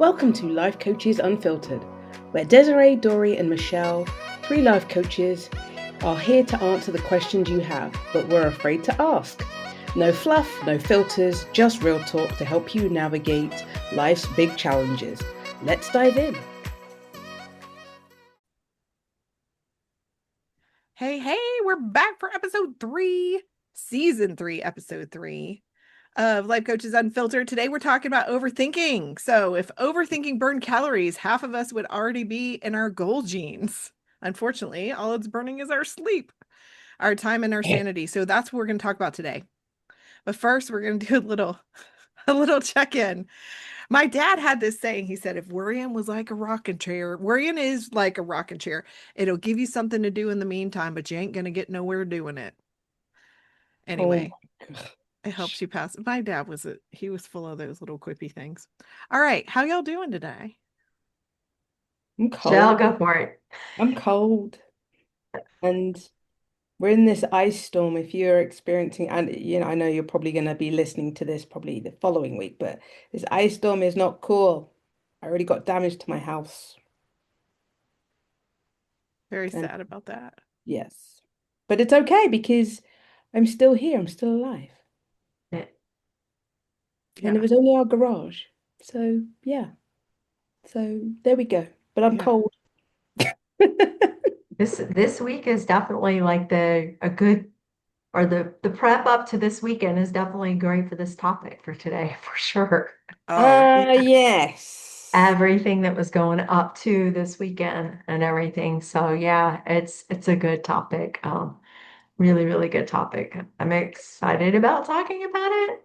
Welcome to Life Coaches Unfiltered, where Desiree, Doree, and Michelle, three life coaches, are here to answer the questions you have, but we're afraid to ask. No fluff, no filters, just real talk to help you navigate life's big challenges. Let's dive in. Hey, we're back for episode 3, season 3, episode 3 of Life Coaches Unfiltered. Today we're talking about overthinking. So, if overthinking burned calories, half of us would already be in our goal genes. Unfortunately, all it's burning is our sleep, our time, and our sanity. So, that's what we're going to talk about today. But first, we're going to do a little check-in. My dad had this saying. He said, if worrying was like a rocking chair, worrying is like a rocking chair. It'll give you something to do in the meantime, but you ain't going to get nowhere doing it. Oh Anyway, my God. it helps you pass. My dad he was full of those little quippy things. All right. How y'all doing today? I'm Shall cold. go for it. I'm cold. And we're in this ice storm. If you're experiencing, and I know you're probably going to be listening to this probably the following week, but this ice storm is not cool. I already got damage to my house. Very And sad about that. yes, but it's okay because I'm still here. I'm still alive. Yeah. And it Yeah. was only our garage. So yeah. So there we go. But I'm Yeah. cold. This week is definitely like the prep up to this weekend is definitely great for this topic for today for sure. Oh, yeah. Yes. Everything that was going up to this weekend and everything. So yeah, it's a good topic. Really, really good topic. I'm excited about talking about it.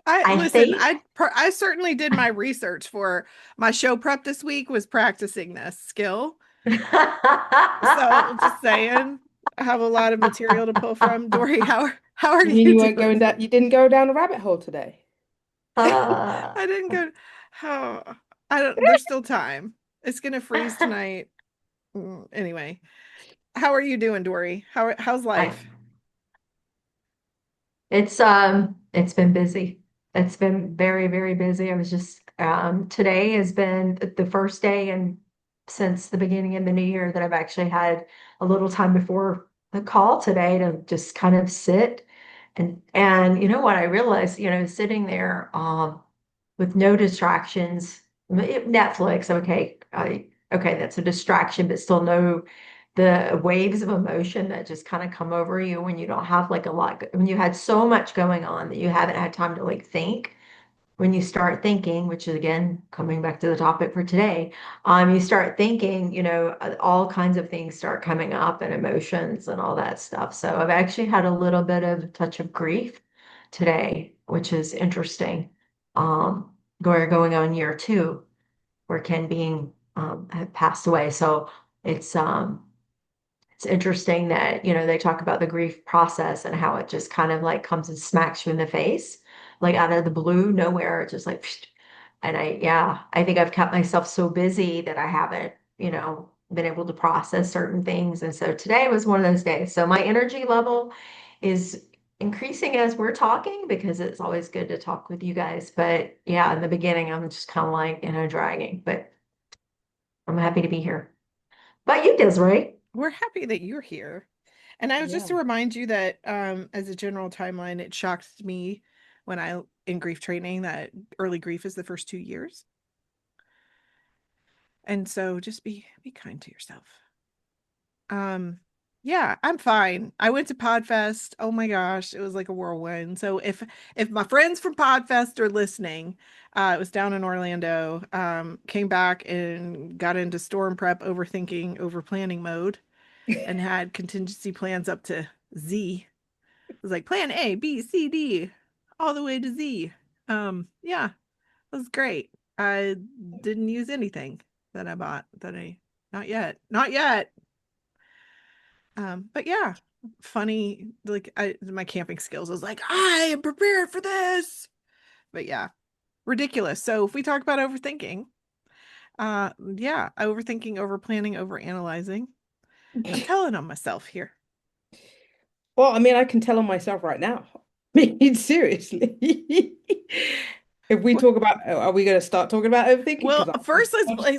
I I listen, think I certainly did my research for my show prep this week was practicing this skill. So just saying, I have a lot of material to pull from. Dory, how are You mean you you weren't doing? going down, you didn't go down a rabbit hole today? uh, I didn't go. Oh, I don't. There's still time. It's gonna freeze tonight. Anyway, how are you doing, Dory? How's I life? It's been busy. It's been very, very busy. I was just today has been the first day and since the beginning of the new year that I've actually had a little time before the call today to just kind of sit and you know what I realized, sitting there with no distractions. Netflix, okay, okay, that's a distraction, but still no the waves of emotion that just kind of come over you when you don't have like a lot, when you had so much going on that you haven't had time to like think. When you start thinking, which is again coming back to the topic for today, you start thinking, all kinds of things start coming up and emotions and all that stuff. So I've actually had a little bit of a touch of grief today, which is interesting. Um, going on year 2, where Ken being had passed away. So it's um it's interesting that, they talk about the grief process and how it just kind of like comes and smacks you in the face, like out of the blue, nowhere, just like, psh. And I think I've kept myself so busy that I haven't, been able to process certain things. And so today was one of those days. So my energy level is increasing as we're talking because it's always good to talk with you guys. But yeah, in the beginning, I'm just kind of like, dragging, but I'm happy to be here. But you, Desiree. We're happy that you're here. And I was just Yeah. to remind you that as a general timeline, it shocked me when in grief training that early grief is the first 2 years. And so just be kind to yourself. Um, yeah, I'm fine. I went to Podfest. Oh my gosh, it was like a whirlwind. So if my friends from Podfest are listening, it was down in Orlando. Came back and got into storm prep, overthinking, over planning mode, and had contingency plans up to Z. It was like plan A, B, C, D, all the way to Z. Yeah, it was great. I didn't use anything that I bought that I not yet. Not yet. But yeah, funny. Like my camping skills, I was like, I am prepared for this. But yeah, ridiculous. So if we talk about overthinking, yeah, overthinking, over planning, over analyzing. I'm telling on myself here. Well, I mean, I can tell on myself right now. I mean, seriously. If we talk about, are we going to start talking about overthinking? Well, Because first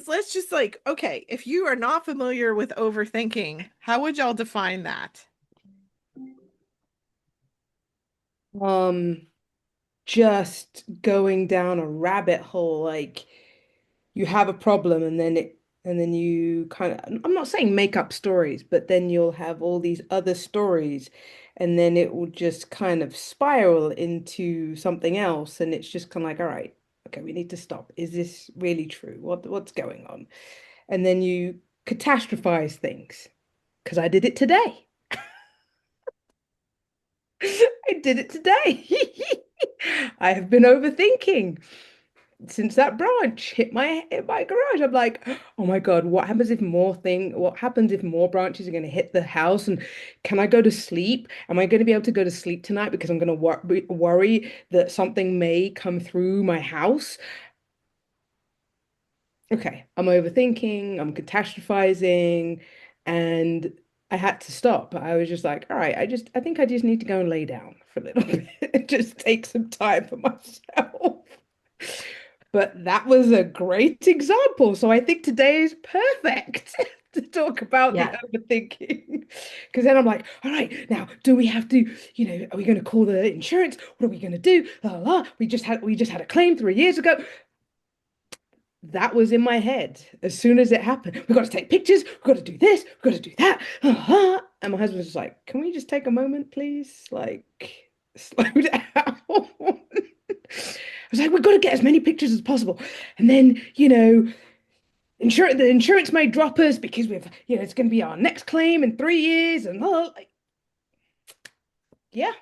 let's just like, okay, if you are not familiar with overthinking, how would y'all define that? um, just going down a rabbit hole, like you have a problem and then you kind of, I'm not saying make up stories, but then you'll have all these other stories and then it will just kind of spiral into something else. And it's just kind of like, all right, okay, we need to stop. Is this really true? What's going on? And then you catastrophize things because I did it today. I did it today. I have been overthinking since that branch hit my garage. I'm like, oh my God, what happens if more branches are going to hit the house? And can I go to sleep? Am I going to be able to go to sleep tonight because I'm going to worry that something may come through my house? Okay, I'm overthinking, I'm catastrophizing, and I had to stop. I was just like, all right, I think I just need to go and lay down for a little bit and just take some time for myself. But that was a great example. So I think today is perfect to talk about the Yeah. overthinking. Because then I'm like, all right, now do we have to, are we going to call the insurance? What are we going to do? La, la, la. We just had a claim 3 years ago. That was in my head as soon as it happened. We've got to take pictures. We've got to do this. We've got to do that. And my husband was just like, can we just take a moment, please? Like, slow down. I was like, we've got to get as many pictures as possible. And then, the insurance may drop us because it's going to be our next claim in 3 years. And like, yeah,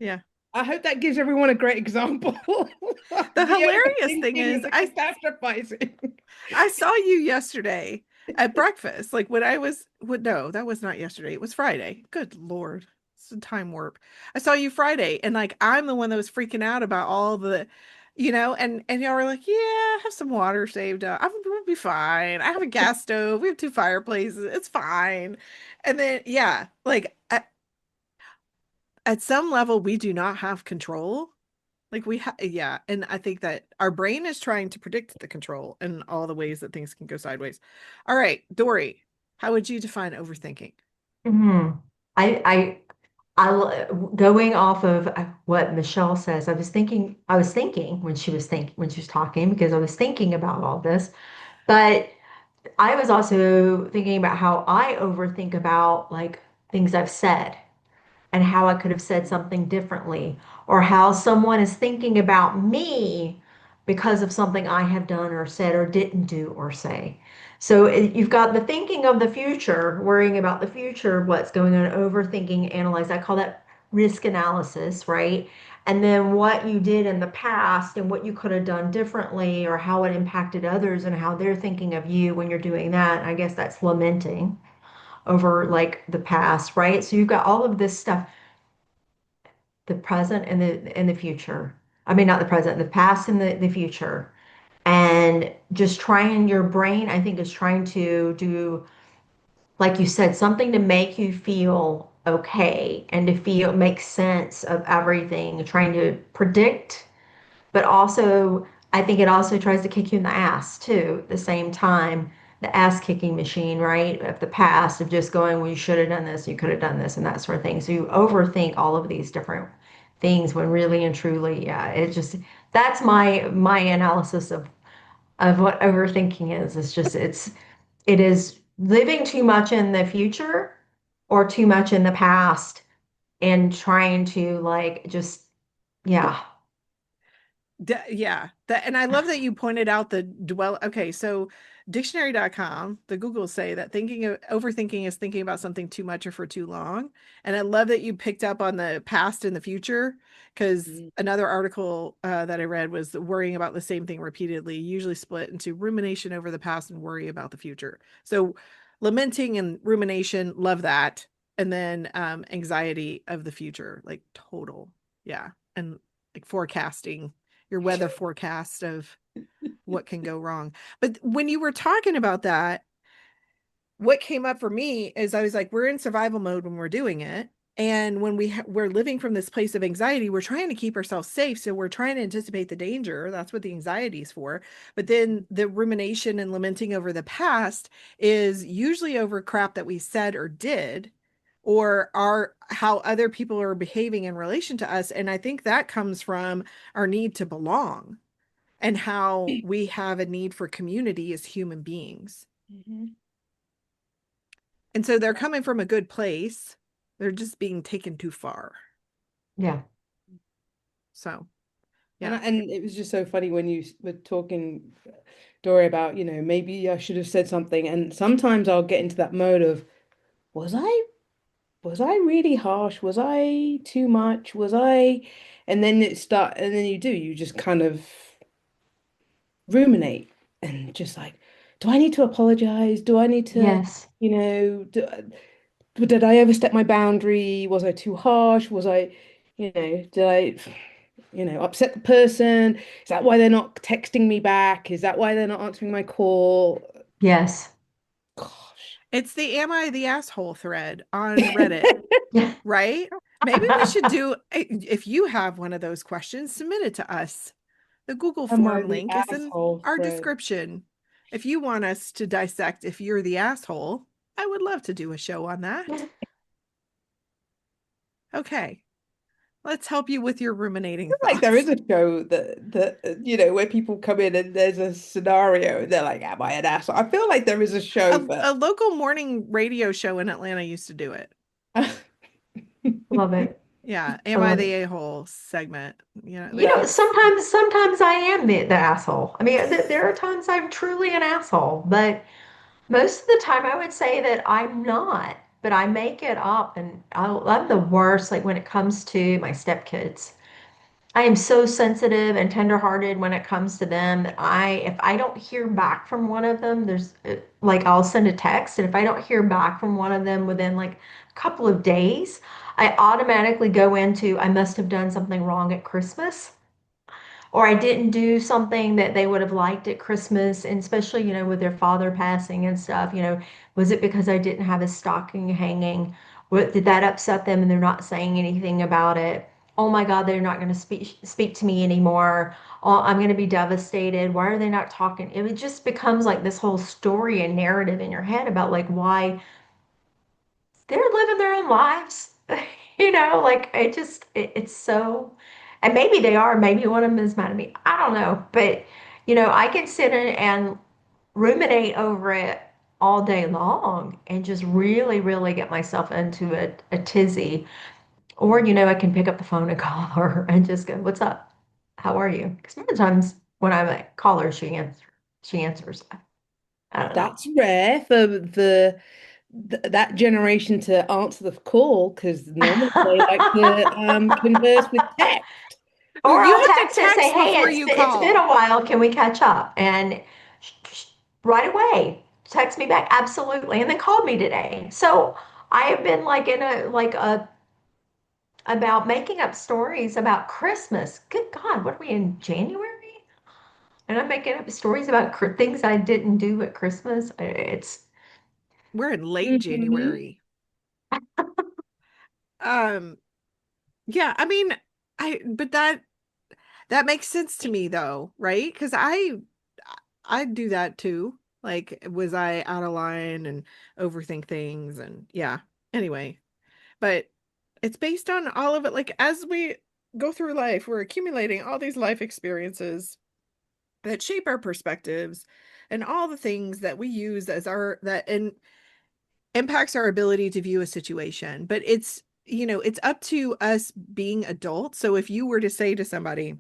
Yeah. I hope that gives everyone a great example of The the hilarious thing overthinking is and the catastrophizing. I saw you yesterday at breakfast. Like when I was no, that was not yesterday. It was Friday. Good Lord. It's a time warp. I saw you Friday and like I'm the one that was freaking out about all the and y'all were like, yeah, have some water saved up. We'll be fine. I have a gas stove. We have two fireplaces. It's fine. And then yeah, like at some level we do not have control. Like yeah, and I think that our brain is trying to predict the control and all the ways that things can go sideways. All right, Doree, how would you define overthinking? Mhm. I, going off of what Michelle says, I was thinking when she was talking, because I was thinking about all this, but I was also thinking about how I overthink about like things I've said and how I could have said something differently, or how someone is thinking about me because of something I have done or said or didn't do or say. So you've got the thinking of the future, worrying about the future, what's going on, overthinking, analyze. I call that risk analysis, right? And then what you did in the past and what you could have done differently, or how it impacted others and how they're thinking of you when you're doing that. I guess that's lamenting over like the past, right? So you've got all of this stuff, the present and the future. I mean, not the present, the past and the future. And just trying your brain, I think, is trying to do, like you said, something to make you feel okay and to feel make sense of everything, trying to predict, but also I think it also tries to kick you in the ass too at the same time. The ass kicking machine, right? Of the past, of just going, well, you should have done this, you could have done this, and that sort of thing. So you overthink all of these different things when really and truly, yeah, it just that's my analysis of what overthinking is. It's just it is living too much in the future or too much in the past and trying to like just yeah. Yeah, that and I love that you pointed out the dwell. Okay, so dictionary.com, the Google say that thinking of overthinking is thinking about something too much or for too long. And I love that you picked up on the past and the future because Mm. another article that I read was worrying about the same thing repeatedly, usually split into rumination over the past and worry about the future. So lamenting and rumination, love that. And then anxiety of the future, like total. Yeah. And like forecasting your weather forecast of what can go wrong. But when you were talking about that, what came up for me is I was like, we're in survival mode when we're doing it. And when we're living from this place of anxiety, we're trying to keep ourselves safe. So we're trying to anticipate the danger. That's what the anxiety is for. But then the rumination and lamenting over the past is usually over crap that we said or did, or our how other people are behaving in relation to us. And I think that comes from our need to belong and how we have a need for community as human beings. Mhm. And so they're coming from a good place. They're just being taken too far. Yeah. So, And yeah. and it was just so funny when you were talking, Dory, about, maybe I should have said something. And sometimes I'll get into that mode of, was I was I really harsh? Was I too much? And then you just kind of ruminate and just like, do I need to apologize? Do I need to, Yes. did I overstep my boundary? Was I too harsh? Did I, upset the person? Is that why they're not texting me back? Is that why they're not answering my call? Yes. Gosh. It's the Am I the Asshole thread on Reddit, right? Maybe we should do, if you have one of those questions, submit it to us. The Google Am I form the link is in asshole our thread? description. If you want us to dissect if you're the asshole, I would love to do a show on that. Okay, let's help you with your ruminating Like there is thoughts. a show where people come in and there's a scenario and they're like, "Am I an asshole?" I feel like there is a show, but A local morning radio show in Atlanta used to do it. Love it. Yeah, I Am I love it. the A-hole segment. You know, that's sometimes I am the asshole. I mean, there are times I'm truly an asshole, but most of the time I would say that I'm not. But I make it up, and I'm the worst. Like when it comes to my stepkids, I am so sensitive and tenderhearted when it comes to them that if I don't hear back from one of them, like I'll send a text, and if I don't hear back from one of them within like a couple of days, I automatically go into I must have done something wrong at Christmas, or I didn't do something that they would have liked at Christmas, and especially, with their father passing and stuff, was it because I didn't have a stocking hanging? What did that upset them and they're not saying anything about it? Oh my God, they're not going to speak to me anymore. Oh, I'm going to be devastated. Why are they not talking? It just becomes like this whole story and narrative in your head about like why they're living their own lives. Like it's so, and maybe they are, maybe one of them is mad at me. I don't know. But, I can sit in and ruminate over it all day long and just really, really get myself into a tizzy. Or, I can pick up the phone and call her and just go, "What's up? How are you?" Because sometimes when I like, call her, she answers. I don't know. that's rare for that generation to answer the call because normally they like to converse with text. Or You I'll have to text and say, text "Hey, before it's you it's been call. a while. Can we catch up?" And right away, text me back, absolutely, and then called me today. So I have been like in a about making up stories about Christmas. Good God, what are we in January? And I'm making up stories about things I didn't do at Christmas. It's We're in late Mhm. January. Um, yeah, I mean, but that makes sense to me though, right? Because I do that too. Like, was I out of line and overthink things and yeah. Anyway, but it's based on all of it. Like as we go through life, we're accumulating all these life experiences that shape our perspectives and all the things that we use as our that and impacts our ability to view a situation. But it's up to us being adults. So if you were to say to somebody,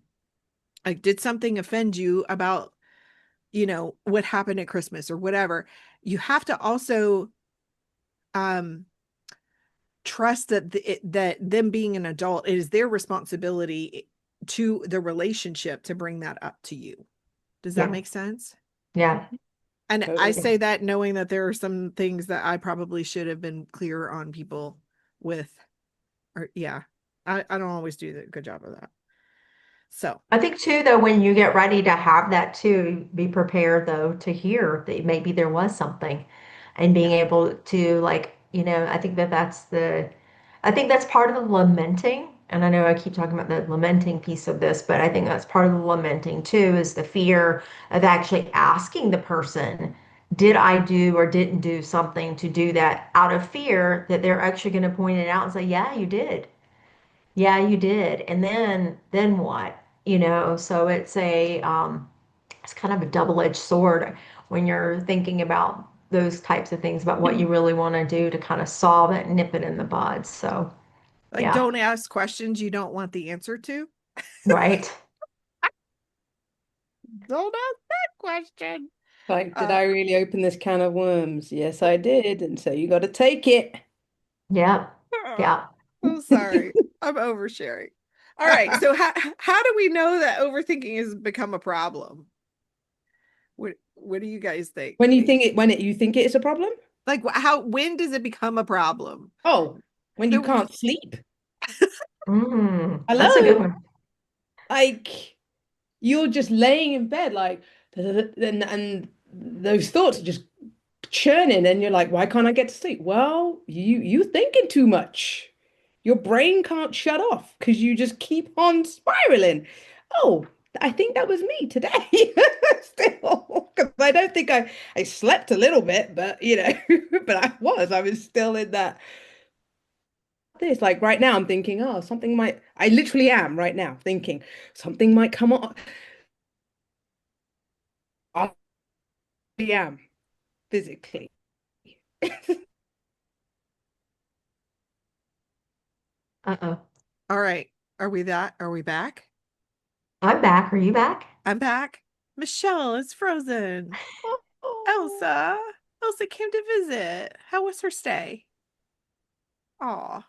like, did something offend you about, what happened at Christmas or whatever, you have to also um trust that them being an adult, it is their responsibility to the relationship to bring that up to you. Does that yeah, make sense? yeah. And I Totally. say that knowing that there are some things that I probably should have been clearer on people with, or yeah, I don't always do a good job of that. So I think too, though, when you get ready to have that too, be prepared though to hear that maybe there was something and being yeah, able to like, I think that's I think that's part of the lamenting. And I know I keep talking about the lamenting piece of this, but I think that's part of the lamenting too, is the fear of actually asking the person, did I do or didn't do something to do that, out of fear that they're actually going to point it out and say, yeah, you did. Yeah, you did. And then what? So it's kind of a double-edged sword when you're thinking about those types of things, about what you really want to do to kind of solve it and nip it in the bud. So, Like, yeah, don't ask questions you don't want the answer to. right. Don't ask that question. Like, did Uh, I really open this can of worms? Yes, I did. And so you got to take it. Yeah. Yeah. I'm sorry. I'm oversharing. All right. So how do we know that overthinking has become a problem? What do you guys think? You think it is a problem? Like how when does it become a problem? Oh, when you So can't sleep. That's a good Hello? one. Like you're just laying in bed, like, and those thoughts are just churning, and you're like, why can't I get to sleep? Well, you thinking too much. Your brain can't shut off because you just keep on spiraling. Oh, I think that was me today. Still, because I don't think I slept a little bit, but but I was still in that this. Like right now, I'm thinking, oh, something might. I literally am right now thinking something might come on. I am physically. Uh-oh. all right. Are we back? I'm back. Are you back? I'm back. Michelle is frozen. Elsa. Elsa came to visit. How was her stay? Aw.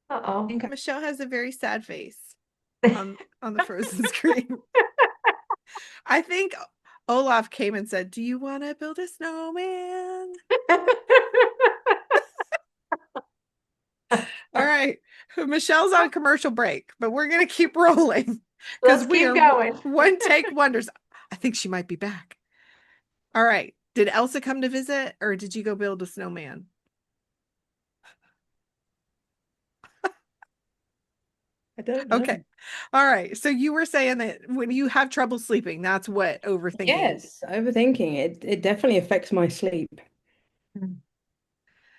Uh-oh. Michelle has a very sad face on the frozen screen. I think Olaf came and said, "Do you want to build a snowman?" All right. Michelle's on commercial break, but we're going to keep rolling because Let's we keep are going. one take wonders. I think she might be back. All right. Did Elsa come to visit or did you go build a snowman? I don't Okay. know. All right. So you were saying that when you have trouble sleeping, that's what overthinking. Yes, overthinking. It definitely affects my sleep. Dor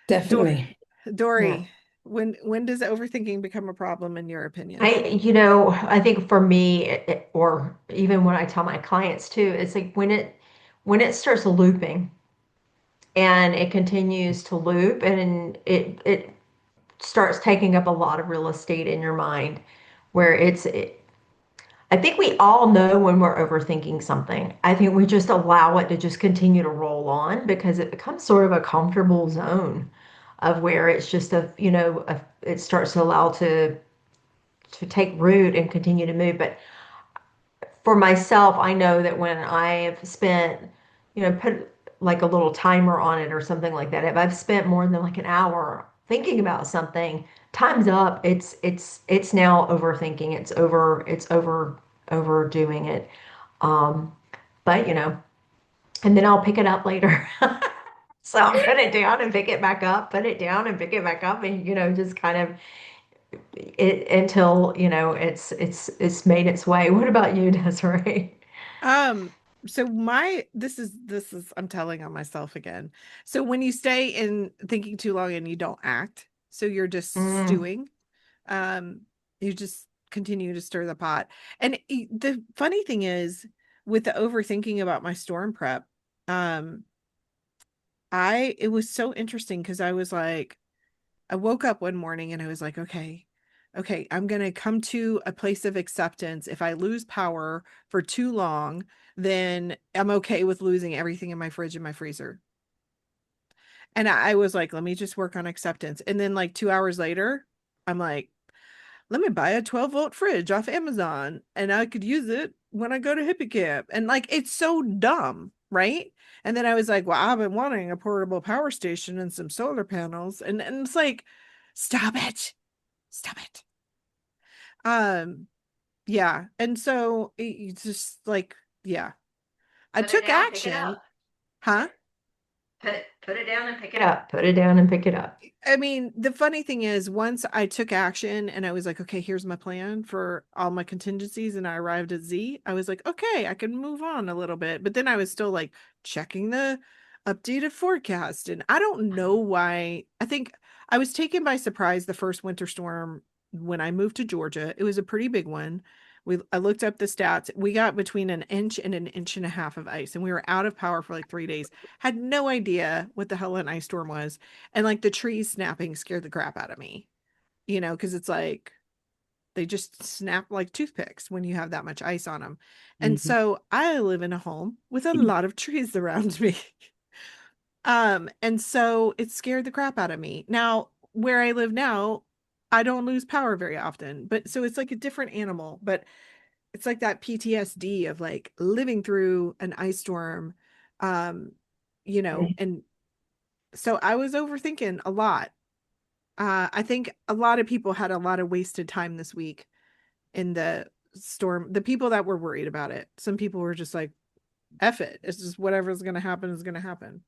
Definitely. Yeah. Doree, when does overthinking become a problem in your opinion? I think for me, or even when I tell my clients too, it's like when it starts looping and it continues to loop and it starts taking up a lot of real estate in your mind, where I think we all know when we're overthinking something. I think we just allow it to just continue to roll on because it becomes sort of a comfortable zone of where it's just it starts to allow to take root and continue to move. But for myself, I know that when I've spent, put like a little timer on it or something like that, if I've spent more than like an hour thinking about something, time's up. It's now overthinking. It's overdoing it. Um, but and then I'll pick it up later. So I'll put it down and pick it back up, put it down and pick it back up, and just kind of it until it's made its way. What about you, Desiree? Um, so my this is I'm telling on myself again. So when you stay in thinking too long and you don't act, so you're just Mm, stewing, you just continue to stir the pot. And the funny thing is with the overthinking about my storm prep, um, it was so interesting because I was like, I woke up one morning and I was like, okay, I'm going to come to a place of acceptance. If I lose power for too long, then I'm okay with losing everything in my fridge and my freezer. And I was like, let me just work on acceptance. And then, like 2 hours later, I'm like, let me buy a 12-volt fridge off Amazon and I could use it when I go to hippie camp. And like, it's so dumb, right? And then I was like, well, I've been wanting a portable power station and some solar panels. And it's like, stop it. Stop it. Um, yeah. And so it's just like, yeah, I put it took down, pick it up. action. Huh? Put it down and pick it up. Put it down and pick it up. I mean, the funny thing is, once I took action and I was like, okay, here's my plan for all my contingencies, and I arrived at Z, I was like, okay, I can move on a little bit. But then I was still like checking the updated forecast. And I don't know why. I think I was taken by surprise the first winter storm when I moved to Georgia. It was a pretty big one. I looked up the stats. We got between an inch and an inch and a half of ice, and we were out of power for like 3 days. Had no idea what the hell an ice storm was, and like the trees snapping scared the crap out of me, because it's like they just snap like toothpicks when you have that much ice on them. And Mhm. so I live in a home with a lot of trees around me. And so it scared the crap out of me. Now, where I live now, I don't lose power very often, but so it's like a different animal, but it's like that PTSD of like living through an ice storm. Um, and so I was overthinking a lot. I think a lot of people had a lot of wasted time this week in the storm. The people that were worried about it, some people were just like, F it. It's just whatever's going to happen is going to happen.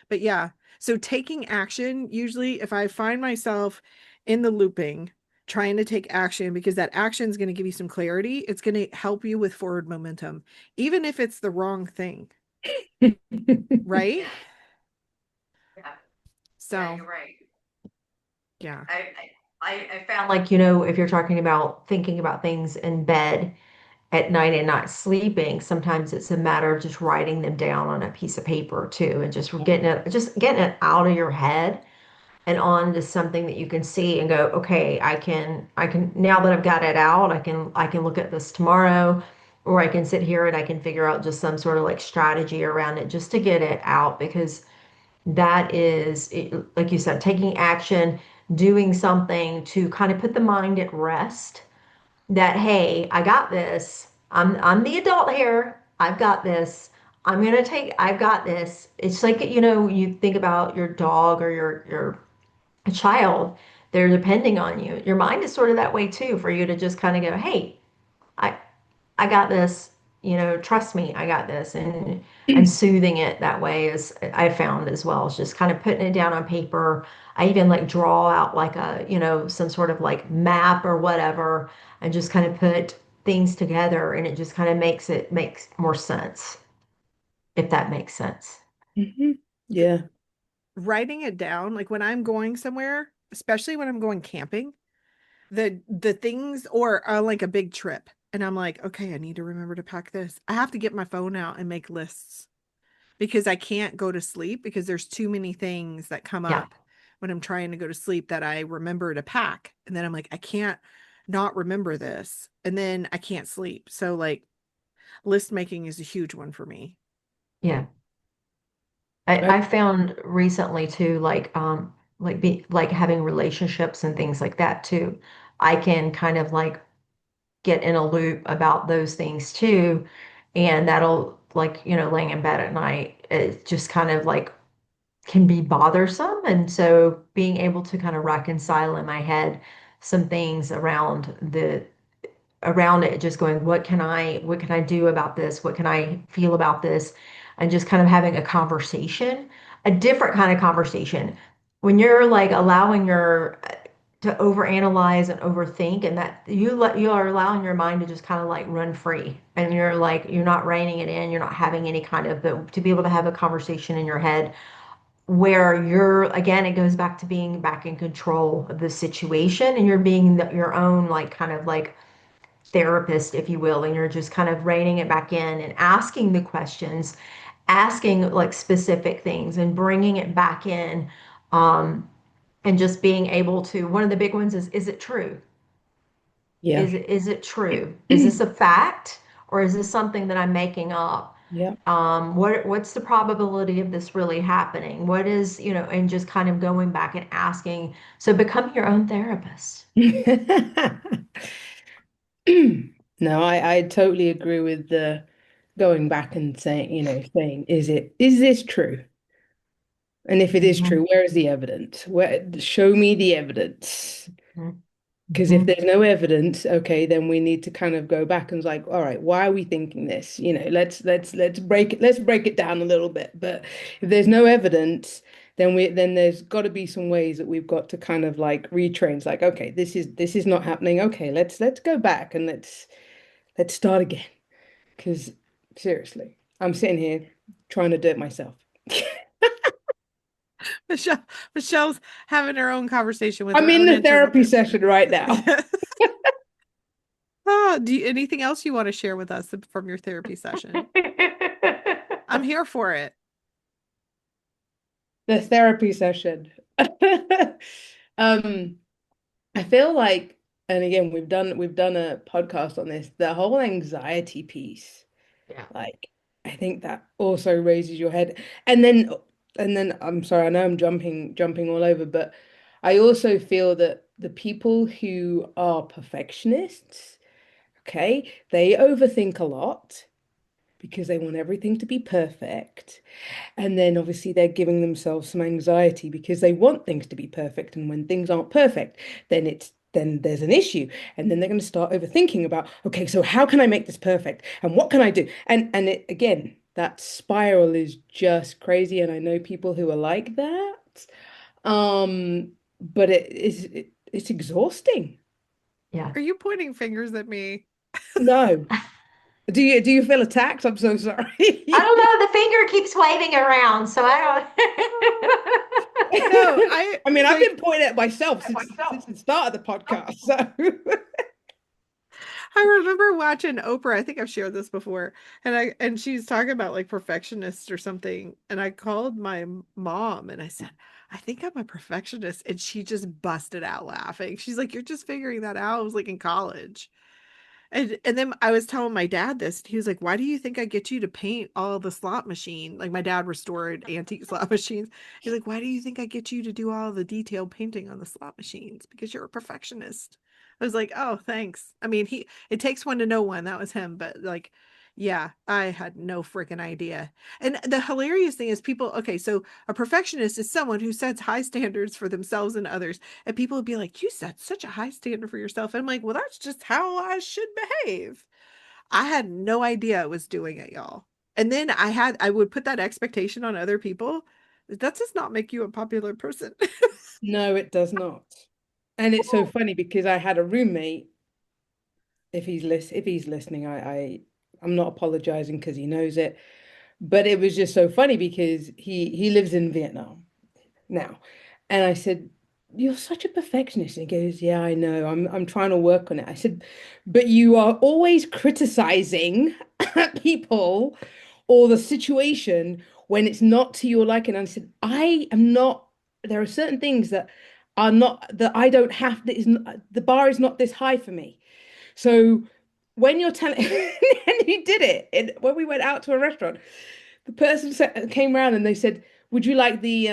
But yeah, so taking action, usually if I find myself in the looping, trying to take action because that action is going to give you some clarity, it's going to help you with forward momentum, even if it's the wrong thing, right? Yeah, yeah, So, you're right. yeah. I found like, if you're talking about thinking about things in bed at night and not sleeping, sometimes it's a matter of just writing them down on a piece of paper too, and just getting it out of your head and on to something that you can see and go, okay, I can now that I've got it out, I can look at this tomorrow, or I can sit here and I can figure out just some sort of like strategy around it just to get it out because that is it, like you said, taking action, doing something to kind of put the mind at rest that, hey, I got this. I'm the adult here. I've got this. I've got this. It's like, you think about your dog or your child, they're depending on you. Your mind is sort of that way too, for you to just kind of go, hey, I I got this, trust me, I got this. And soothing it that way is I found as well. It's just kind of putting it down on paper. I even like draw out like some sort of like map or whatever and just kind of put things together and it just kind of makes more sense, if that makes sense. Mhm. Yeah. Writing it down, like when I'm going somewhere, especially when I'm going camping, the things or like a big trip, and I'm like, okay, I need to remember to pack this. I have to get my phone out and make lists because I can't go to sleep because there's too many things that come Yeah. up when I'm trying to go to sleep that I remember to pack. And then I'm like, I can't not remember this. And then I can't sleep. So like list making is a huge one for me. Yeah. I found recently too, like having relationships and things like that too. I can kind of like get in a loop about those things too. And that'll like, laying in bed at night, it just kind of like can be bothersome. And so being able to kind of reconcile in my head some things around it, just going, what can I do about this? What can I feel about this? And just kind of having a conversation, a different kind of conversation. When you're like allowing your to overanalyze and overthink, and that you are allowing your mind to just kind of like run free, and you're not reining it in, you're not having any kind of, but to be able to have a conversation in your head where you're, again, it goes back to being back in control of the situation, and you're being your own like kind of like therapist, if you will, and you're just kind of reining it back in and asking the questions, asking like specific things and bringing it back in. And just being able to, one of the big ones is it true? Yeah. Is it true? Is this a fact or is this something that I'm making up? Yeah. What's the probability of this really happening? What is, and just kind of going back and asking. So become your own therapist. No, I totally agree with the going back and saying, saying, is this true? And if it is Mhm. true, where is the evidence? Show me the evidence. Because if Mhm. there's no evidence, okay, then we need to kind of go back and it's like, all right, why are we thinking this? Let's break it down a little bit. But if there's no evidence, then there's got to be some ways that we've got to kind of like retrain. It's like, okay, this is not happening. Okay, let's go back and let's start again. Because seriously, I'm sitting here trying to do it myself. Michelle, Michelle's having her own conversation with I'm her in own the internal therapy critic. session right now. Oh, anything else you want to share with us from your therapy session? I'm here for it. The therapy session. Um, I feel like, and again, we've done a podcast on this, the whole anxiety piece. Yeah. Like, I think that also raises your head. And then I'm sorry, I know I'm jumping all over, but I also feel that the people who are perfectionists, okay, they overthink a lot because they want everything to be perfect. And then obviously they're giving themselves some anxiety because they want things to be perfect. And when things aren't perfect, then there's an issue. And then they're going to start overthinking about, okay, so how can I make this perfect? And what can I do? And it again, that spiral is just crazy. And I know people who are like that. But it's exhausting. Yeah. Are you pointing fingers at me? No. Do you feel attacked? I'm so I don't sorry. know. The finger keeps waving around, so I No, I mean, I've like been pointing at myself since the start of the podcast. So I remember watching Oprah. I think I've shared this before, and she's talking about like perfectionists or something. And I called my mom and I said, "I think I'm a perfectionist," and she just busted out laughing. She's like, "You're just figuring that out." I was like in college. And then I was telling my dad this. He was like, "Why do you think I get you to paint all the slot machine?" Like my dad restored antique slot machines. He's like, "Why do you think I get you to do all the detailed painting on the slot machines? Because you're a perfectionist." I was like, "Oh, thanks." I mean, it takes one to know one. That was him, but like, yeah, I had no freaking idea. And the hilarious thing is people, okay, so a perfectionist is someone who sets high standards for themselves and others. And people would be like, "You set such a high standard for yourself." And I'm like, "Well, that's just how I should behave." I had no idea I was doing it, y'all. And then I would put that expectation on other people. That does not make you a popular person. no, it does not. And it's so funny because I had a roommate. If he's listening, I'm not apologizing because he knows it. But it was just so funny because he lives in Vietnam now. And I said, "You're such a perfectionist." And he goes, "Yeah, I know. I'm trying to work on it." I said, "But you are always criticizing people or the situation when it's not to your liking." And I said, "I am not, there are certain things that are not, that I don't have, that is not, the bar is not this high for me. So when you're telling," and he did it. And when we went out to a restaurant, the person came around and they said, "Would you like the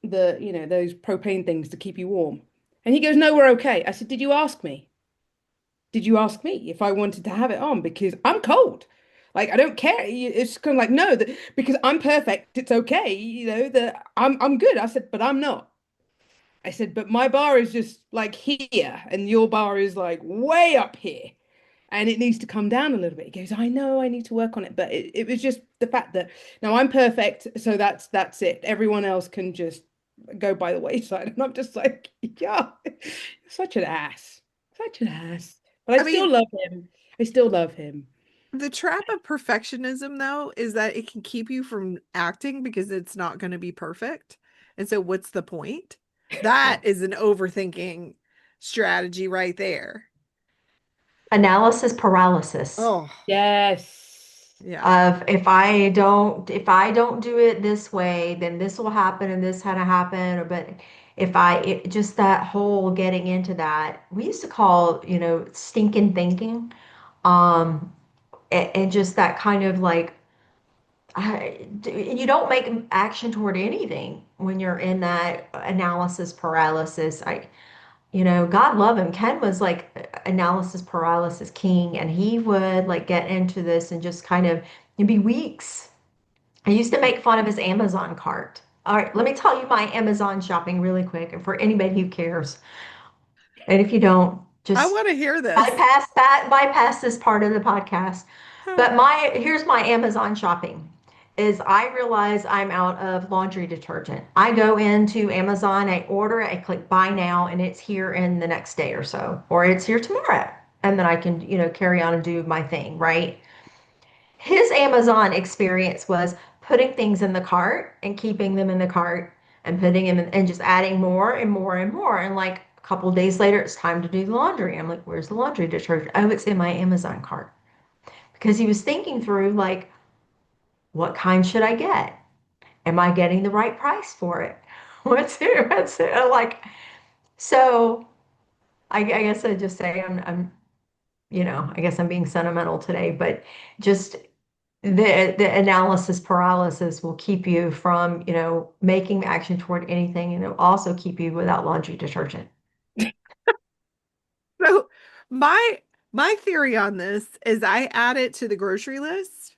those propane things to keep you warm?" And he goes, "No, we're okay." I said, "Did you ask me? Did you ask me if I wanted to have it on? Because I'm cold. Like I don't care." It's kind of like, no, that because I'm perfect, it's okay. That I'm good. I said, "But I'm not." I said, "But my bar is just like here, and your bar is like way up here, and it needs to come down a little bit." He goes, "I know, I need to work on it." But it was just the fact that now I'm perfect, so that's it. Everyone else can just go by the wayside. And I'm just like, yeah, you're such an ass. Such an ass. But I I still mean, love him. I still love him. the trap of perfectionism, though, is that it can keep you from acting because it's not going to be perfect. And so, what's the point? That yeah. is an overthinking strategy right there. Analysis paralysis Oh, Yes. yeah. of if I don't do it this way, then this will happen and this had to happen. Or but if just that whole getting into that, we used to call, stinking thinking. Um, and just that kind of like you don't make action toward anything when you're in that analysis paralysis. God love him. Ken was like analysis paralysis king, and he would like get into this and just kind of it'd be weeks. I used to make fun of his Amazon cart. All right, let me tell you my Amazon shopping really quick, and for anybody who cares, and if you don't. I Just want to hear this. bypass this part of the podcast. Huh. But here's my Amazon shopping is I realize I'm out of laundry detergent. I go into Amazon, I order it, I click buy now, and it's here in the next day or so, or it's here tomorrow. And then I can, carry on and do my thing, right? His Amazon experience was putting things in the cart and keeping them in the cart and putting them in, and just adding more and more and more. And like a couple of days later, it's time to do the laundry. I'm like, where's the laundry detergent? Oh, it's in my Amazon cart. Because he was thinking through, like, what kind should I get? Am I getting the right price for it? What's it? Like, so I guess I just say I guess I'm being sentimental today, but just the analysis paralysis will keep you from, making action toward anything, and it'll also keep you without laundry detergent. So my my theory on this is I add it to the grocery list,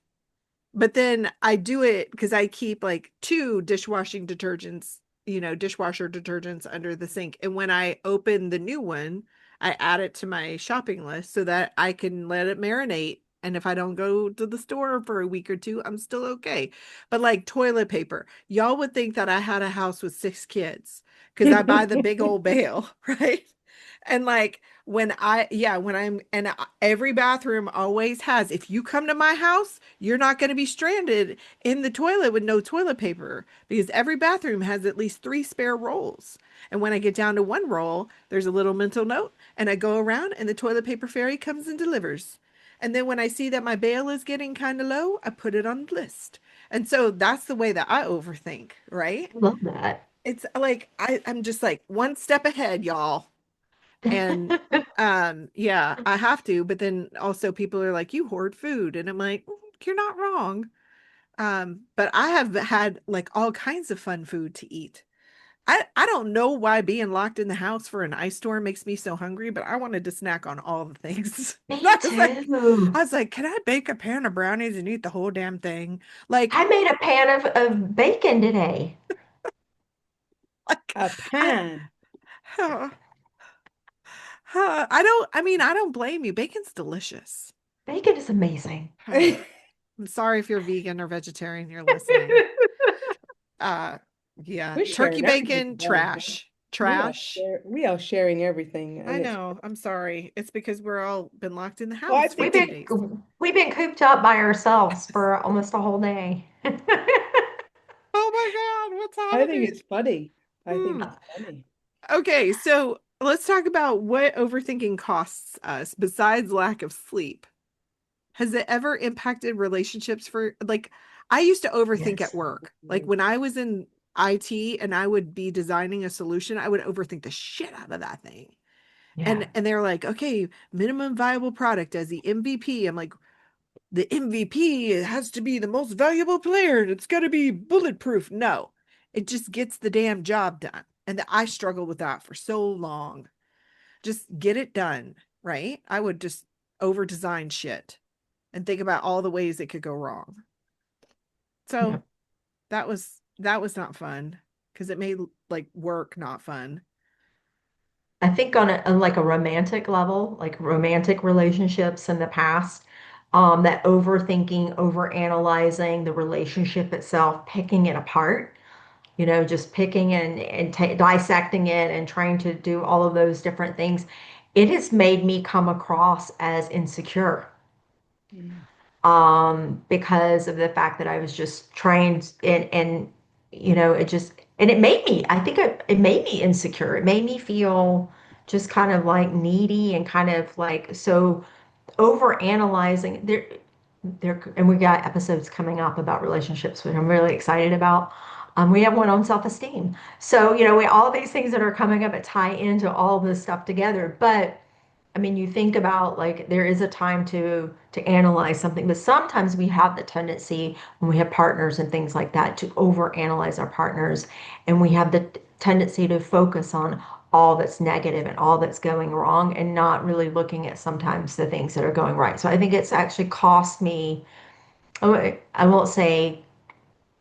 but then I do it because I keep like two dishwashing detergents, dishwasher detergents under the sink. And when I open the new one, I add it to my shopping list so that I can let it marinate. And if I don't go to the store for a week or two, I'm still okay. But like toilet paper, y'all would think that I had a house with six kids because I buy the big old bale, right? And like when I'm, and every bathroom always has, if you come to my house, you're not going to be stranded in the toilet with no toilet paper because every bathroom has at least three spare rolls. And when I get down to one roll, there's a little mental note, and I go around, and the toilet paper fairy comes and delivers. And then when I see that my bail is getting kind of low, I put it on the list. And so that's the way that I overthink, right? I love that. It's like I'm just like one step ahead, y'all. And yeah, I have to, but then also people are like, you hoard food. And I'm like, you're not wrong. But I have had like all kinds of fun food to eat. I don't know why being locked in the house for an ice storm makes me so hungry, but I wanted to snack on all the things. Me I was like, too. can I bake a pan of brownies and eat the whole damn thing? Like, I made a pan of bacon today. like A I, pan. I mean, I don't blame you. Bacon's delicious. Bacon is amazing. I'm sorry if you're vegan or vegetarian, you're listening. Uh, yeah, We're turkey sharing everything bacon, today. trash, trash. We are sharing everything, I and it's know. I'm sorry. It's because we're all been locked in the well, I house for We've think it's 2 days. been we've been cooped up by ourselves for almost a whole day. Oh my God, what's I think happening? it's funny. I think Hmm. it's funny. Okay, so let's talk about what overthinking costs us besides lack of sleep. Has it ever impacted relationships for like I used to overthink at Yes. work. Like when I was in IT and I would be designing a solution, I would overthink the shit out of that thing. Yeah. And they're like, "Okay, minimum viable product as the MVP." I'm like, "The MVP has to be the most valuable player and it's got to be bulletproof." No. It just gets the damn job done. And I struggled with that for so long. Just get it done, right? I would just over design shit and think about all the ways it could go wrong. Yeah. So that was not fun because it made like work not fun. I think on like a romantic level, like romantic relationships in the past, that overthinking, overanalyzing the relationship itself, picking it apart, just picking and dissecting it and trying to do all of those different things, it has made me come across as insecure. Mm. Because of the fact that I was just trained and it just and it made me I think it made me insecure. It made me feel just kind of like needy and kind of like so over analyzing there and we got episodes coming up about relationships, which I'm really excited about. We have one on self-esteem. So, we all these things that are coming up that tie into all this stuff together. But I mean, you think about like there is a time to analyze something, but sometimes we have the tendency when we have partners and things like that to overanalyze our partners, and we have the tendency to focus on all that's negative and all that's going wrong and not really looking at sometimes the things that are going right. So I think it's actually cost me, I won't say,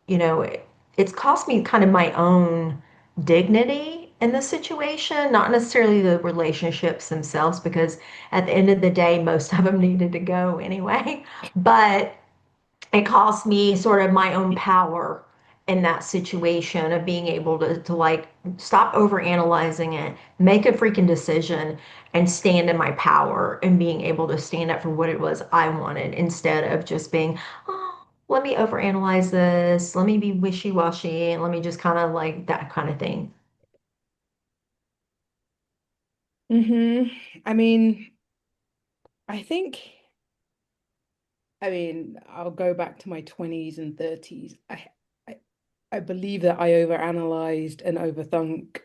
it's cost me kind of my own dignity in the situation, not necessarily the relationships themselves, because at the end of the day, most of them needed to go anyway. But it cost me sort of my own power in that situation of being able to like stop over analyzing it, make a freaking decision, and stand in my power and being able to stand up for what it was I wanted instead of just being, oh, let me overanalyze this, let me be wishy-washy, and let me just kind of like that kind of thing. I mean, I think, I mean, I'll go back to my 20s and 30s. I, I believe that I overanalyzed and overthought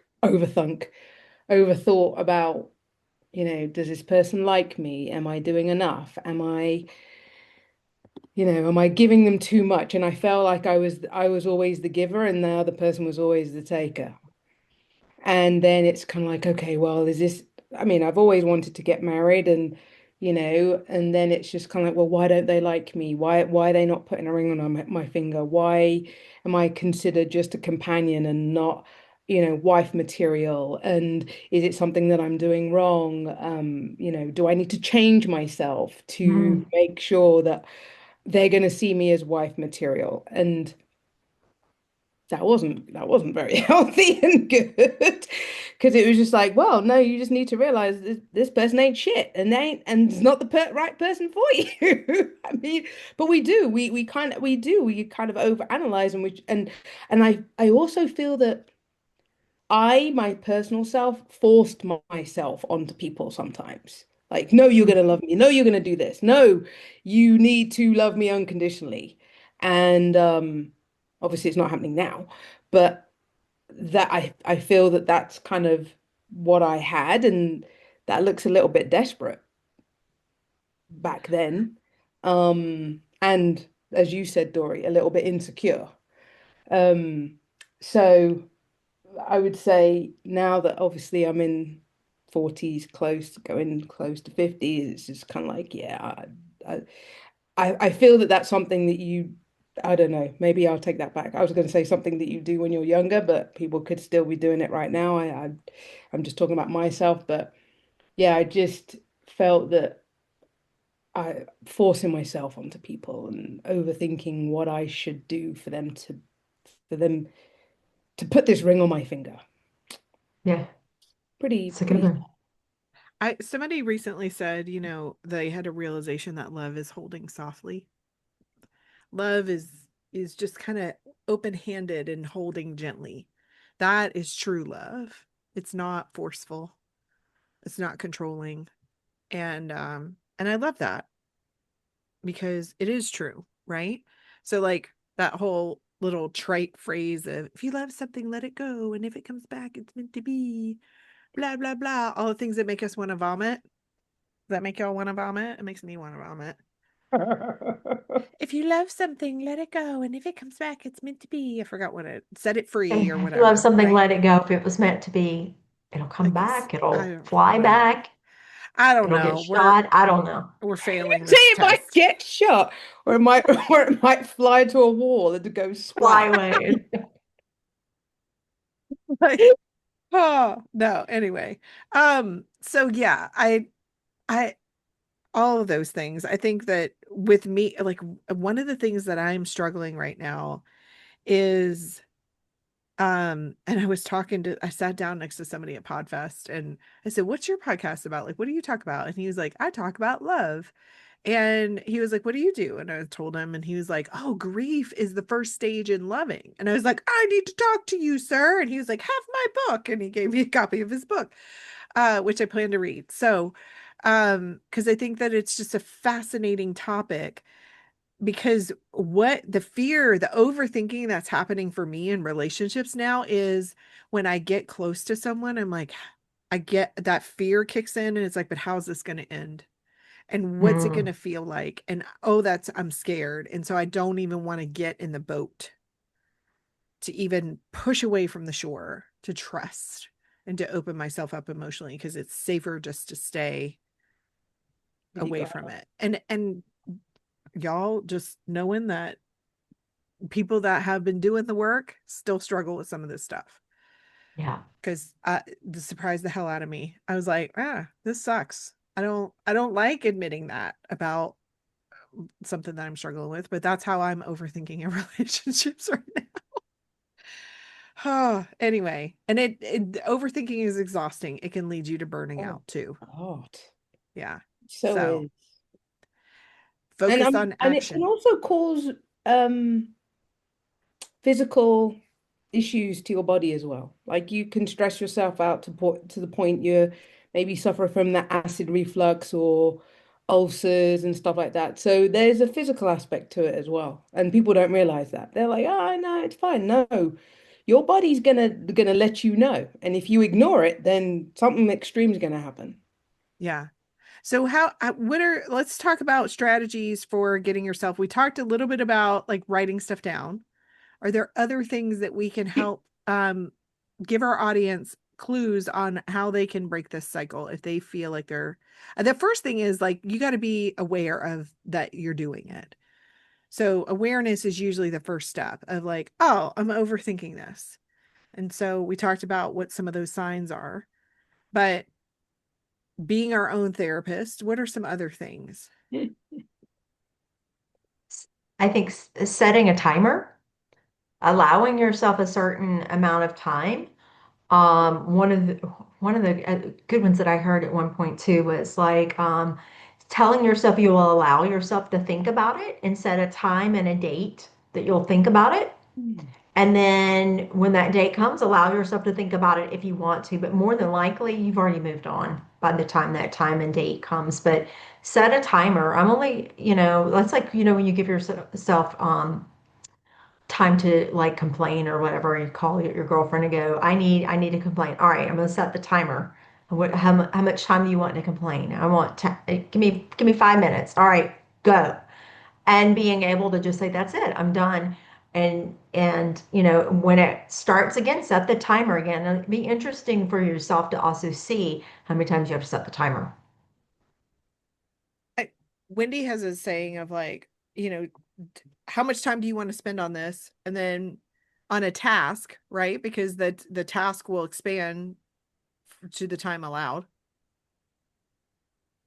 about, does this person like me? Am I doing enough? Am I giving them too much? And I felt like I was always the giver and the other person was always the taker. And then it's kind of like, okay, well, I mean, I've always wanted to get married and then it's just kind of like, well, why don't they like me? Why are they not putting a ring on my finger? Why am I considered just a companion and not, wife material? And is it something that I'm doing wrong? Do I need to change myself to Mm. make sure that they're going to see me as wife material? And that wasn't very healthy and good because it was just like, well, no, you just need to realize this person ain't shit and they ain't and it's not the right person for you. I mean, but we kind of overanalyze and I also feel that my personal self, forced myself onto people sometimes. Like, no, you're gonna love me. No, you're gonna do this. No, you need to love me unconditionally. And obviously, it's not happening now, but that I feel that that's kind of what I had, and that looks a little bit desperate back then. And as you said, Doree, a little bit insecure. Um, so. I would say now that obviously I'm in 40s, going close to 50s, it's just kind of like, yeah, I feel that that's something that I don't know, maybe I'll take that back. I was going to say something that you do when you're younger, but people could still be doing it right now. I'm just talking about myself, but yeah, I just felt that I forcing myself onto people and overthinking what I should do for them to put this ring on my finger. Yeah, Pretty, it's a good pretty. one. Somebody recently said, they had a realization that love is holding softly. Love is just kind of open-handed and holding gently. That is true love. It's not forceful. It's not controlling. And I love that because it is true, right? So like that whole little trite phrase of if you love something, let it go. And if it comes back, it's meant to be. Blah blah blah. All the things that make us want to vomit. Does that make y'all want to vomit? It makes me want to vomit. If you love something, let it go. And if it comes back, it's meant to be. I forgot what it set it free or If you love whatever, something, right? let it go. If it was meant to be, it'll come Like it's back, I it'll don't fly whatever. back, I don't it'll get know. We're shot. I don't know. we're failing Say this it might test. get shot, or it might, or it might fly to a wall and go Fly splat. away. Like, oh no. Anyway. So yeah, I all of those things. I think that with me, like one of the things that I'm struggling right now is and I sat down next to somebody at Podfest and I said, "What's your podcast about? Like, what do you talk about?" And he was like, "I talk about love." And he was like, "What do you do?" And I told him, and he was like, "Oh, grief is the first stage in loving." And I was like, "I need to talk to you, sir." And he was like, "Have my book." And he gave me a copy of his book, which I plan to read. So, because I think that it's just a fascinating topic because what the fear, the overthinking that's happening for me in relationships now is when I get close to someone, I'm like, I get that fear kicks in and it's like, but how's this going to end? And what's it going Mm, to feel like? And oh, I'm scared. And so I don't even want to get in the boat to even push away from the shore to trust and to open myself up emotionally because it's safer just to stay With your away guard from up. it. And y'all just knowing that people that have been doing the work still struggle with some of this stuff. Yeah. because this surprised the hell out of me. I was like, this sucks. I don't like admitting that about something that I'm struggling with, but that's how I'm overthinking in relationships right now. Oh, anyway, and it overthinking is exhausting. It can lead you to burning Oh out too. God. Yeah. So So is. And focus on and it can action. also cause physical issues to your body as well. Like you can stress yourself out to the point you're maybe suffer from that acid reflux or ulcers and stuff like that. So there's a physical aspect to it as well. And people don't realize that. They're like, "Oh, no, it's fine." No. Your body's gonna let you know. And if you ignore it, then something extreme is gonna happen. Yeah. So let's talk about strategies for getting yourself. We talked a little bit about like writing stuff down. Are there other things that we can help give our audience clues on how they can break this cycle if they feel like they're the first thing is like you got to be aware of that you're doing it. So awareness is usually the first step of like, oh, I'm overthinking this. And so we talked about what some of those signs are. But being our own therapist, what are some other things? I think setting a timer, allowing yourself a certain amount of time. One of the good ones that I heard at one point too was like telling yourself you will allow yourself to think about it and set a time and a date that you'll think about it. Hmm. And then when that date comes, allow yourself to think about it if you want to, but more than likely you've already moved on by the time that time and date comes. But set a timer. I'm only, that's like, when you give yourself time to like complain or whatever, you call your girlfriend and go, I need to complain. All right, I'm gonna set the timer. How much time do you want to complain? I want to give me 5 minutes. All right, go. And being able to just say, that's it, I'm done. And when it starts again, set the timer again. And it'd be interesting for yourself to also see how many times you have to set the timer. I, Wendy has a saying of like, how much time do you want to spend on this? And then on a task, right? Because the task will expand to the time allowed.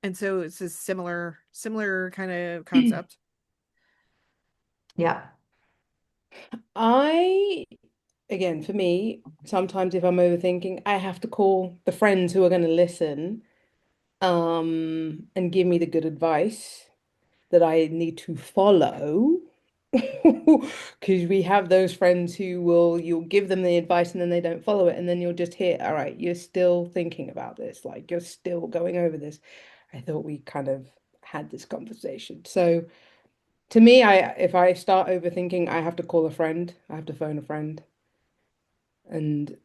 And so it's a similar kind of concept. Yeah. I, again, for me, sometimes if I'm overthinking, I have to call the friends who are going to listen, and give me the good advice that I need to follow. Because we have those friends who you'll give them the advice and then they don't follow it. And then you'll just hear, all right, you're still thinking about this. Like you're still going over this. I thought we kind of had this conversation. So to me, if I start overthinking, I have to call a friend. I have to phone a friend and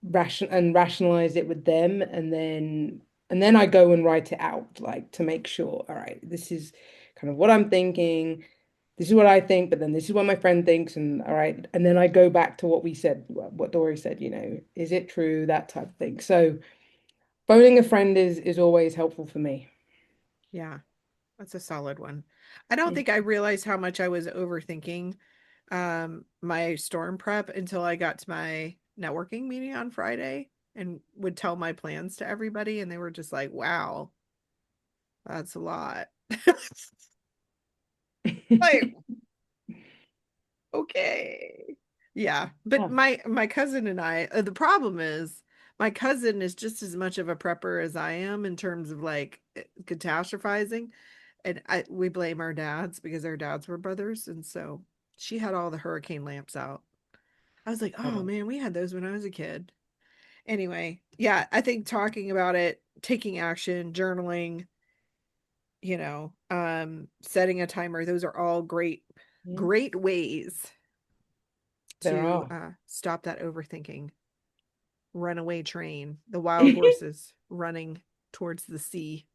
rationalize it with them, and then I go and write it out, like to make sure, all right, this is kind of what I'm thinking, this is what I think, but then this is what my friend thinks, and all right, and then I go back to what we said, what Doree said, is it true, that type of thing. So phoning a friend is always helpful for me. Yeah, that's a solid one. I don't Yeah. think I realized how much I was overthinking my storm prep until I got to my networking meeting on Friday and would tell my plans to everybody and they were just like, "Wow, that's a lot." Like, okay. Yeah, but Yeah. my cousin and I, the problem is my cousin is just as much of a prepper as I am in terms of like catastrophizing, and we blame our dads because our dads were brothers, and so she had all the hurricane lamps out. I was like, oh Oh, man, we had those when I was a kid. Anyway, yeah, I think talking about it, taking action, journaling, setting a timer, those are all yeah, great ways there to are. stop that overthinking. Runaway train, the wild horses running towards the sea.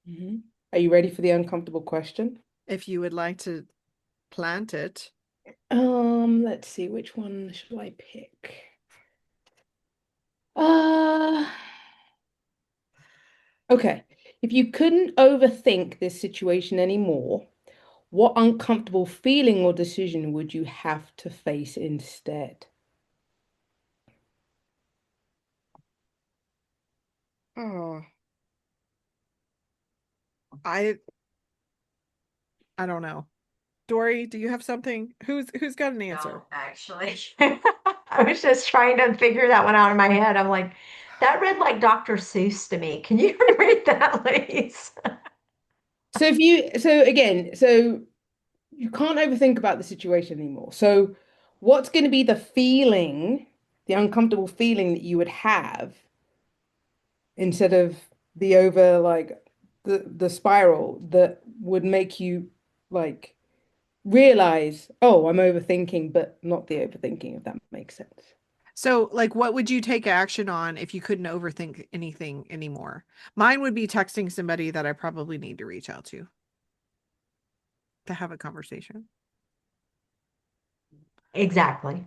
Mhm. Are you ready for the uncomfortable question? If you would like to plant it, Let's see, which one should I pick? Uh, okay. If you couldn't overthink this situation anymore, what uncomfortable feeling or decision would you have to face instead? Oh, I I don't know. Doree, do you have something? Who's got an answer? No, actually. I was just trying to figure that one out in my head. I'm like, that read like Dr. Seuss to me. Can you reread that, please? So if you, so again, so you can't overthink about the situation anymore. So what's going to be the feeling, the uncomfortable feeling that you would have instead of the over like the spiral that would make you like realize, oh, I'm overthinking, but not the overthinking, if that makes sense. So, like, what would you take action on if you couldn't overthink anything anymore? Mine would be texting somebody that I probably need to reach out to have a conversation. Exactly.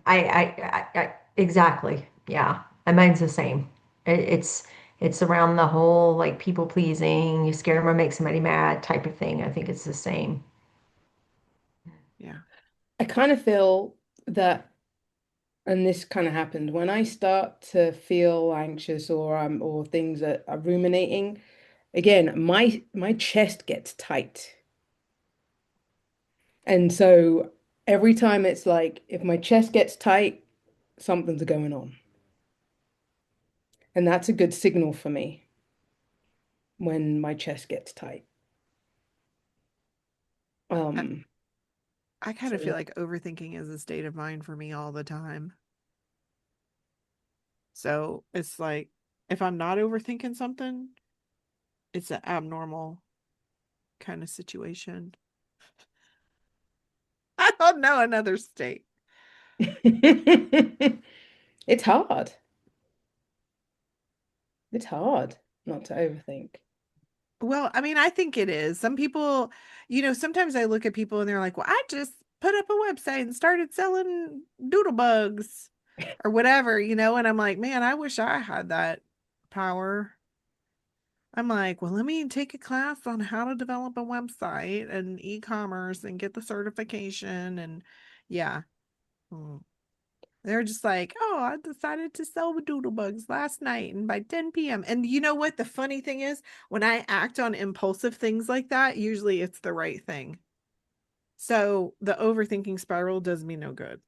Exactly. Yeah. And mine's the same. It's around the whole like people pleasing, you scared them to make somebody mad type of thing. I think it's the same. Yeah. I kind of feel that, and this kind of happened when I start to feel anxious or things that are ruminating. Again, my chest gets tight, and so every time it's like if my chest gets tight, something's going on, and that's a good signal for me when my chest gets tight. I, Um, I kind so of feel like overthinking is a state of mind for me all the time. So it's like if I'm not overthinking something, it's an abnormal kind of situation. I don't know another state. it's hard. It's hard not to overthink. Well, I mean, I think it is. Some people, sometimes I look at people and they're like, well, I just put up a website and started selling doodle bugs or whatever, and I'm like, man, I wish I had that power. I'm like, well, let me take a class on how to develop a website and e-commerce and get the certification. And yeah. Mm. They're just like, oh, I decided to sell the doodle bugs last night and by 10 p.m. And you know what? The funny thing is, when I act on impulsive things like that, usually it's the right thing. So the overthinking spiral does me no good.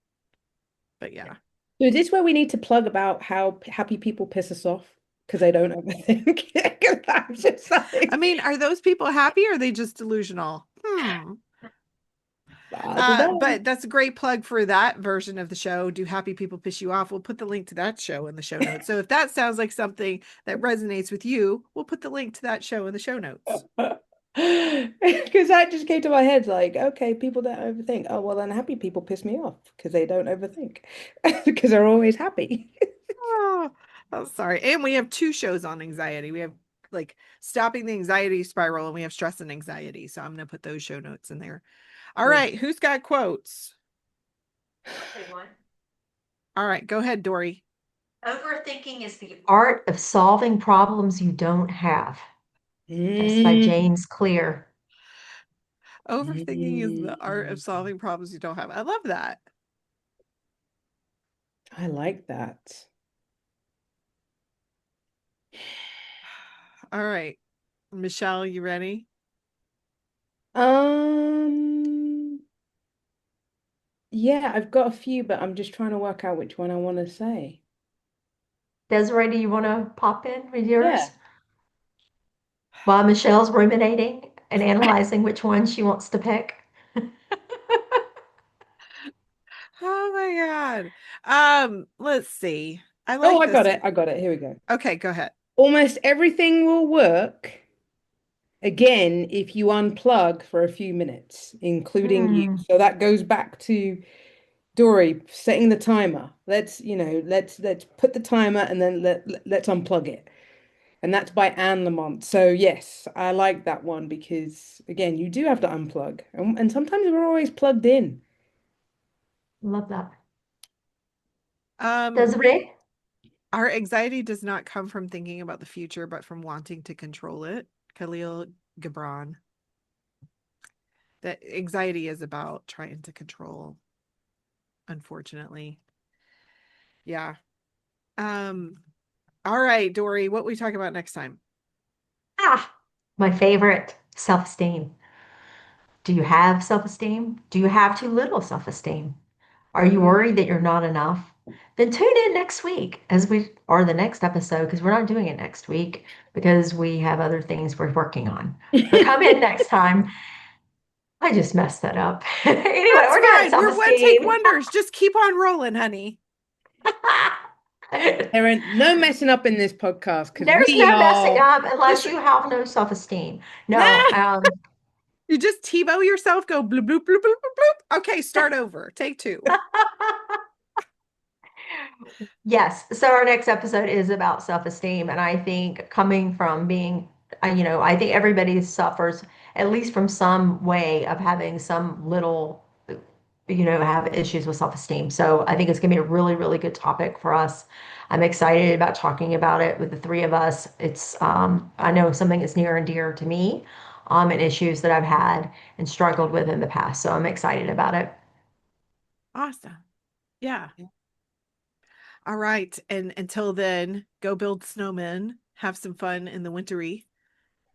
But Yeah. yeah. So is this where we need to plug about how happy people piss us off because they don't overthink? 'Cause I'm just I like, mean, are those people happy or are they just delusional? I don't know. But that's a great plug for that version of the show. Do happy people piss you off? We'll put the link to that show in the show notes. So if that sounds like something that resonates with you, we'll put the link to that show in the show notes. Because that just came to my head, like, okay, people don't overthink. Oh, well, then happy people piss me off because they don't overthink because they're always happy. Oh, oh, sorry. And we have two shows on anxiety. We have like stopping the anxiety spiral and we have stress and anxiety. So I'm going to put those show notes in there. All Cool. right. Who's got quotes? Okay, one. All right. Go ahead, Doree. Overthinking is the art of solving problems you don't have. That's by Mm, James Clear. Overthinking is the art of mm. solving problems you don't have. I love that. I like that. All right. Michelle, you ready? Um, yeah, I've got a few, but I'm just trying to work out which one I want to say. Desiree, do you want to pop in with yours? Yeah. While Michelle's ruminating and analyzing which one she wants to pick. Oh my God. Let's see. I Oh, like I got this. it. I got it. Here we go. Okay, go ahead. Almost everything will work again if you unplug for a few minutes, including you. Hmm, So that goes back to Doree setting the timer. Let's put the timer and then let's unplug it. And that's by Anne Lamont. So yes, I like that one because again, you do have to unplug. And sometimes we're always plugged in. love that. Um, Desiree? our anxiety does not come from thinking about the future, but from wanting to control it. Khalil Gibran. That anxiety is about trying to control, unfortunately. Yeah. Um, All right, Doree, what we talking about next time? My favorite, self-esteem. Do you have self-esteem? Do you have too little self-esteem? Are you Mm. worried that you're not enough? Then tune in next week or the next episode, because we're not doing it next week because we have other things we're working on. But come in next time. I just messed that up. Anyway, That's we're doing fine. We're one take self-esteem. wonders. Just keep on rolling, honey. There ain't no messing up in this podcast because There's we no messing are. up unless Listen, you have no self-esteem. No, you just TiVo yourself, go bloop, bloop, bloop, bloop, bloop, bloop. Okay, start over. Take two. yes. So our next episode is about self-esteem, and I think coming from being, I think everybody suffers at least from some way of having some little, have issues with self-esteem. So I think it's going to be a really, really good topic for us. I'm excited about talking about it with the three of us. It's, I know something that's near and dear to me, and issues that I've had and struggled with in the past. So I'm excited about it. Awesome. Yeah. All right. And until then, go build snowmen, have some fun in the wintry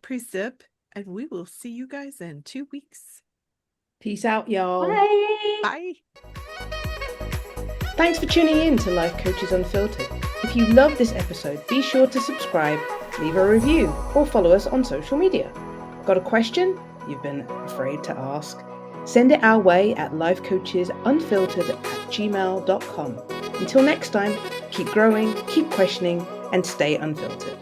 precip, and we will see you guys in 2 weeks. Peace out, y'all. Bye. Bye. Thanks for tuning in to Life Coaches Unfiltered. If you love this episode, be sure to subscribe, leave a review, or follow us on social media. Got a question you've been afraid to ask? Send it our way at lifecoachesunfiltered@gmail.com. Until next time, keep growing, keep questioning, and stay unfiltered.